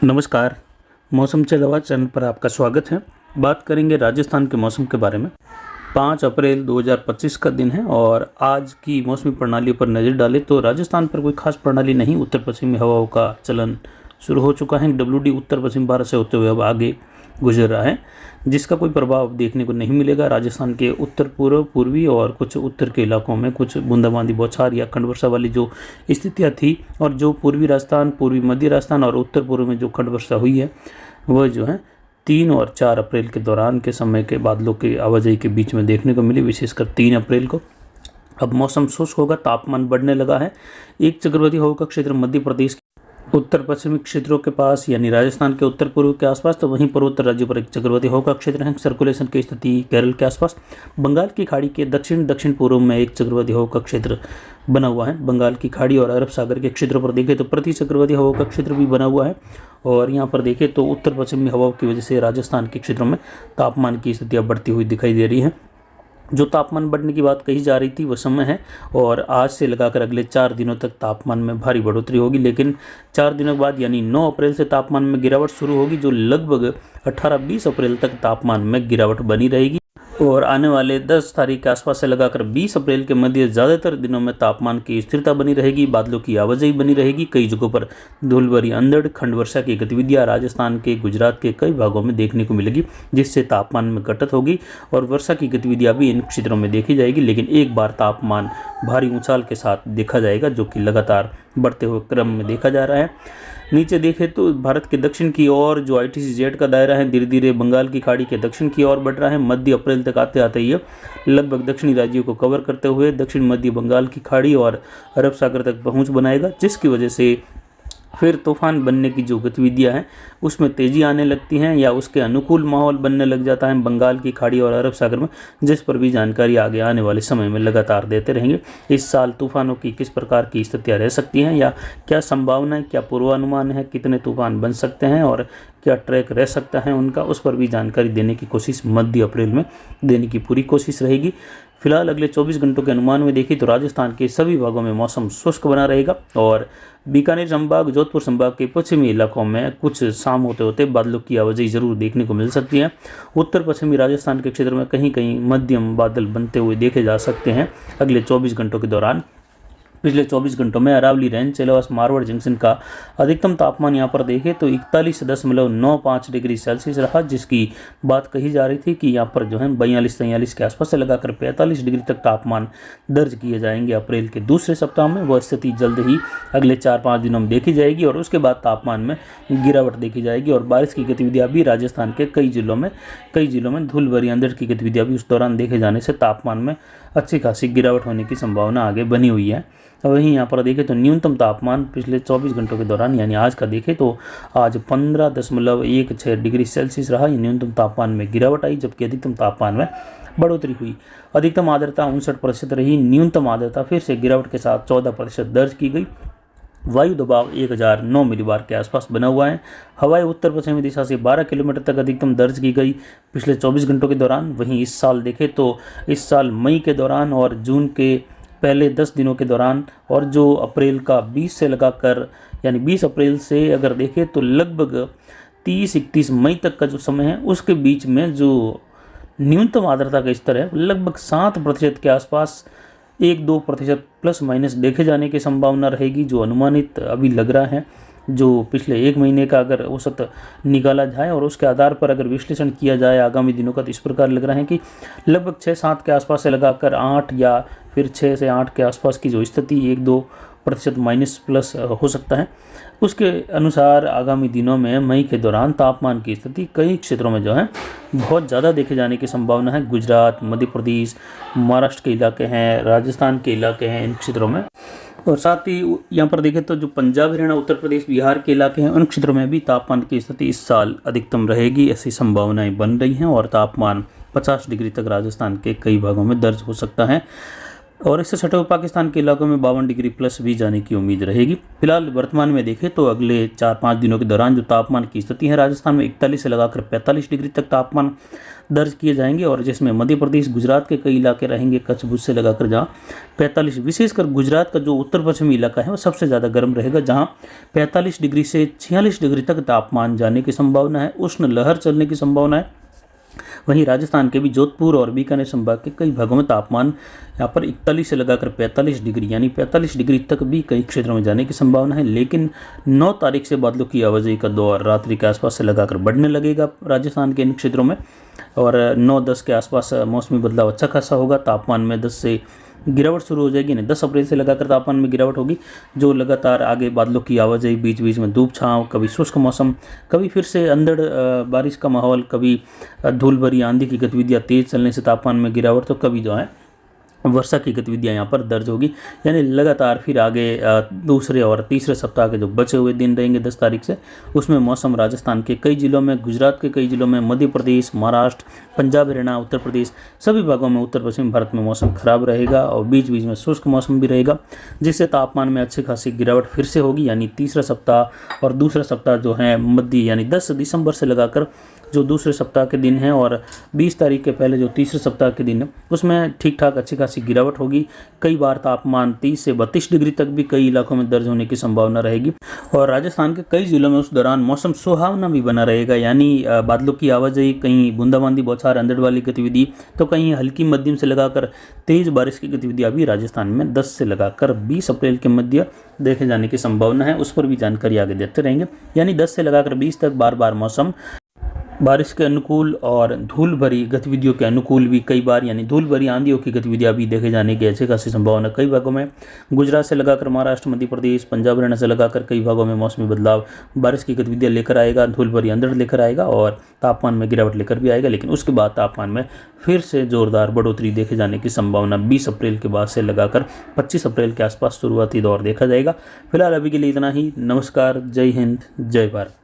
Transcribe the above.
नमस्कार। मौसम चल चैनल पर आपका स्वागत है। बात करेंगे राजस्थान के मौसम के बारे में। 5 अप्रैल 2025 का दिन है और आज की मौसमी प्रणालियों पर नज़र डालें तो राजस्थान पर कोई खास प्रणाली नहीं। उत्तर पश्चिमी हवाओं का चलन शुरू हो चुका है। WD उत्तर पश्चिम भारत से होते हुए अब आगे गुजर रहा है, जिसका कोई प्रभाव देखने को नहीं मिलेगा। राजस्थान के उत्तर पूर्व, पूर्वी और कुछ उत्तर के इलाकों में कुछ बूंदाबांदी, बौछार या खंड वर्षा वाली जो स्थितियाँ थी, और जो पूर्वी राजस्थान, पूर्वी मध्य राजस्थान और उत्तर पूर्व में जो खंड वर्षा हुई है वह जो है 3 और 4 अप्रैल के दौरान के समय के बादलों की आवाजाही के बीच में देखने को मिली, विशेषकर 3 अप्रैल को। अब मौसम शुष्क होगा, तापमान बढ़ने लगा है। एक चक्रवाती हवा का क्षेत्र मध्य प्रदेश उत्तर पश्चिमी क्षेत्रों के पास यानी राजस्थान के उत्तर पूर्व के आसपास, तो वहीं पूर्वोत्तर राज्यों पर एक चक्रवाती हवा का क्षेत्र है। सर्कुलेशन की स्थिति केरल के आसपास। बंगाल की खाड़ी के दक्षिण दक्षिण पूर्व में एक चक्रवाती हवा का क्षेत्र बना हुआ है। बंगाल की खाड़ी और अरब सागर के क्षेत्रों पर देखें तो प्रति चक्रवाती हवा का क्षेत्र भी बना हुआ है। और यहाँ पर देखें तो उत्तर पश्चिमी हवाओं की वजह से राजस्थान के क्षेत्रों में तापमान की स्थितियाँ बढ़ती हुई दिखाई दे रही हैं। जो तापमान बढ़ने की बात कही जा रही थी वह समय है, और आज से लगाकर अगले 4 दिनों तक तापमान में भारी बढ़ोतरी होगी। लेकिन 4 दिनों बाद यानी 9 अप्रैल से तापमान में गिरावट शुरू होगी, जो लगभग 18-20 अप्रैल तक तापमान में गिरावट बनी रहेगी। और आने वाले 10 तारीख के आसपास से लगाकर 20 अप्रैल के मध्य ज़्यादातर दिनों में तापमान की स्थिरता बनी रहेगी। बादलों की आवाजाही बनी रहेगी। कई जगहों पर धूल भरी अंधड़, खंड वर्षा की गतिविधियां राजस्थान के, गुजरात के कई भागों में देखने को मिलेगी, जिससे तापमान में घटत होगी और वर्षा की गतिविधियां भी इन क्षेत्रों में देखी जाएगी। लेकिन एक बार तापमान भारी उछाल के साथ देखा जाएगा, जो कि लगातार बढ़ते हुए क्रम में देखा जा रहा है। नीचे देखें तो भारत के दक्षिण की ओर जो ITC-Z का दायरा है धीरे धीरे बंगाल की खाड़ी के दक्षिण की ओर बढ़ रहा है। मध्य अप्रैल तक आते आते ये लगभग दक्षिणी राज्यों को कवर करते हुए दक्षिण मध्य बंगाल की खाड़ी और अरब सागर तक पहुंच बनाएगा, जिसकी वजह से फिर तूफान बनने की जो गतिविधियां हैं उसमें तेज़ी आने लगती हैं या उसके अनुकूल माहौल बनने लग जाता है बंगाल की खाड़ी और अरब सागर में, जिस पर भी जानकारी आगे आने वाले समय में लगातार देते रहेंगे। इस साल तूफानों की किस प्रकार की स्थितियां रह सकती हैं या क्या संभावना है, क्या पूर्वानुमान है, कितने तूफान बन सकते हैं और क्या ट्रैक रह सकता है उनका, उस पर भी जानकारी देने की कोशिश मध्य अप्रैल में देने की पूरी कोशिश रहेगी। फिलहाल अगले 24 घंटों के अनुमान में देखिए तो राजस्थान के सभी भागों में मौसम शुष्क बना रहेगा और बीकानेर संभाग, जोधपुर संभाग के पश्चिमी इलाकों में कुछ शाम होते होते बादलों की आवाजाही जरूर देखने को मिल सकती है। उत्तर पश्चिमी राजस्थान के क्षेत्र में कहीं कहीं मध्यम बादल बनते हुए देखे जा सकते हैं अगले 24 घंटों के दौरान। पिछले 24 घंटों में अरावली रेंज, चेलावास, मारवाड़ जंक्शन का अधिकतम तापमान यहाँ पर देखें तो 41.95 डिग्री सेल्सियस रहा, जिसकी बात कही जा रही थी कि यहाँ पर जो है 42-43 के आसपास से लगाकर 45 डिग्री तक तापमान दर्ज किए जाएंगे अप्रैल के दूसरे सप्ताह में। वह स्थिति जल्द ही अगले 4-5 दिनों में देखी जाएगी और उसके बाद तापमान में गिरावट देखी जाएगी। और बारिश की गतिविधियाँ भी राजस्थान के कई जिलों में धूल भरी अंधड़ की गतिविधियाँ भी उस दौरान देखे जाने से तापमान में अच्छी खासी गिरावट होने की संभावना आगे बनी हुई है। वहीं यहाँ पर देखें तो न्यूनतम तापमान पिछले 24 घंटों के दौरान यानी आज का देखें तो आज 15.16 डिग्री सेल्सियस रहा। न्यूनतम तापमान में गिरावट आई, जबकि अधिकतम तापमान में बढ़ोतरी हुई। अधिकतम आर्द्रता 59% रही। न्यूनतम आर्द्रता फिर से गिरावट के साथ 14% दर्ज की गई। वायु दबाव 1009 मिलीबार के आसपास बना हुआ है। हवाएं उत्तर पश्चिमी दिशा से 12 किलोमीटर तक अधिकतम दर्ज की गई पिछले 24 घंटों के दौरान। वहीं इस साल देखें तो इस साल मई के दौरान और जून के पहले 10 दिनों के दौरान और जो अप्रैल का 20 से लगाकर यानी 20 अप्रैल से अगर देखें तो लगभग 30-31 मई तक का जो समय है उसके बीच में जो न्यूनतम आर्द्रता का स्तर है लगभग 7% के आसपास, 1-2% प्लस माइनस देखे जाने की संभावना रहेगी, जो अनुमानित अभी लग रहा है। जो पिछले 1 महीने का अगर औसत निकाला जाए और उसके आधार पर अगर विश्लेषण किया जाए आगामी दिनों का, तो इस प्रकार लग रहा है कि लगभग 6-7 के आसपास से लगाकर 8 या फिर 6 से 8 के आसपास की जो स्थिति 1-2% माइनस प्लस हो सकता है। उसके अनुसार आगामी दिनों में मई के दौरान तापमान की स्थिति कई क्षेत्रों में जो है बहुत ज़्यादा देखे जाने की संभावना है। गुजरात, मध्य प्रदेश, महाराष्ट्र के इलाके हैं, राजस्थान के इलाके हैं इन क्षेत्रों में, और साथ ही यहाँ पर देखें तो जो पंजाब, हरियाणा, उत्तर प्रदेश, बिहार के इलाके हैं उन क्षेत्रों में भी तापमान की स्थिति इस साल अधिकतम रहेगी, ऐसी संभावनाएं बन रही हैं और तापमान 50 डिग्री तक राजस्थान के कई भागों में दर्ज हो सकता है। और इससे सटे हुए पाकिस्तान के इलाकों में 52 डिग्री प्लस भी जाने की उम्मीद रहेगी। फिलहाल वर्तमान में देखें तो अगले 4-5 दिनों के दौरान जो तापमान की स्थिति है, राजस्थान में 41 से लगाकर 45 डिग्री तक तापमान दर्ज किए जाएंगे, और जिसमें मध्य प्रदेश, गुजरात के कई इलाके रहेंगे, कच्छ भुज से लगाकर जहाँ 45, विशेषकर गुजरात का जो उत्तर पश्चिमी इलाका है वो सबसे ज़्यादा गर्म रहेगा, जहाँ 45 डिग्री से 46 डिग्री तक तापमान जाने की संभावना है, उष्ण लहर चलने की संभावना है। वहीं राजस्थान के भी जोधपुर और बीकानेर संभाग के कई भागों में तापमान यहाँ पर 41 से लगाकर 45 डिग्री यानी 45 डिग्री तक भी कई क्षेत्रों में जाने की संभावना है। लेकिन 9 तारीख से बादलों की आवाजाही का दौर रात्रि के आसपास से लगाकर बढ़ने लगेगा राजस्थान के इन क्षेत्रों में, और 9-10 के आसपास मौसमी बदलाव अच्छा खासा होगा। तापमान में 10 से गिरावट शुरू हो जाएगी, नहीं 10 अप्रैल से लगाकर तापमान में गिरावट होगी, जो लगातार आगे बादलों की आवाजाही, बीच बीच में धूप छांव, कभी शुष्क मौसम, कभी फिर से अंधड़ बारिश का माहौल, कभी धूल भरी आंधी की गतिविधियाँ तेज चलने से तापमान में गिरावट, तो कभी जो है वर्षा की गतिविधियां यहाँ पर दर्ज होगी। यानी लगातार फिर आगे दूसरे और तीसरे सप्ताह के जो बचे हुए दिन रहेंगे 10 तारीख से, उसमें मौसम राजस्थान के कई जिलों में, गुजरात के कई जिलों में, मध्य प्रदेश, महाराष्ट्र, पंजाब, हरियाणा, उत्तर प्रदेश, सभी भागों में उत्तर पश्चिम भारत में मौसम खराब रहेगा और बीच बीच में शुष्क मौसम भी रहेगा, जिससे तापमान में अच्छी खासी गिरावट फिर से होगी। यानी तीसरा सप्ताह और दूसरा सप्ताह जो है मध्य, यानी 10 दिसंबर से लगाकर जो दूसरे सप्ताह के दिन हैं और 20 तारीख के पहले जो तीसरे सप्ताह के दिन है, उसमें ठीक ठाक अच्छी खासी गिरावट होगी। कई बार तापमान 30 से 32 डिग्री तक भी कई इलाकों में दर्ज होने की संभावना रहेगी, और राजस्थान के कई जिलों में उस दौरान मौसम सुहावना भी बना रहेगा। यानी बादलों की आवाजाही, कहीं बूंदाबांदी, बौछार, अंधड़ वाली गतिविधि, तो कहीं हल्की मध्यम से लगाकर तेज बारिश की गतिविधियां भी राजस्थान में 10 से लगाकर 20 अप्रैल के मध्य देखे जाने की संभावना है। उस पर भी जानकारी आगे देते रहेंगे। यानी 10 से लगाकर 20 तक बार बार मौसम बारिश के अनुकूल और धूल भरी गतिविधियों के अनुकूल भी कई बार, यानी धूल भरी आंधियों की गतिविधियां भी देखे जाने की अच्छी खासी संभावना कई भागों में, गुजरात से लगाकर महाराष्ट्र, मध्य प्रदेश, पंजाब, हरियाणा से लगाकर कई भागों में मौसमी बदलाव बारिश की गतिविधियां लेकर आएगा, धूल भरी अंधड़ लेकर आएगा और तापमान में गिरावट लेकर भी आएगा। लेकिन उसके बाद तापमान में फिर से जोरदार बढ़ोतरी देखे जाने की संभावना 20 अप्रैल के बाद से लगाकर 25 अप्रैल के आसपास शुरुआती दौर देखा जाएगा। फिलहाल अभी के लिए इतना ही। नमस्कार, जय हिंद, जय भारत।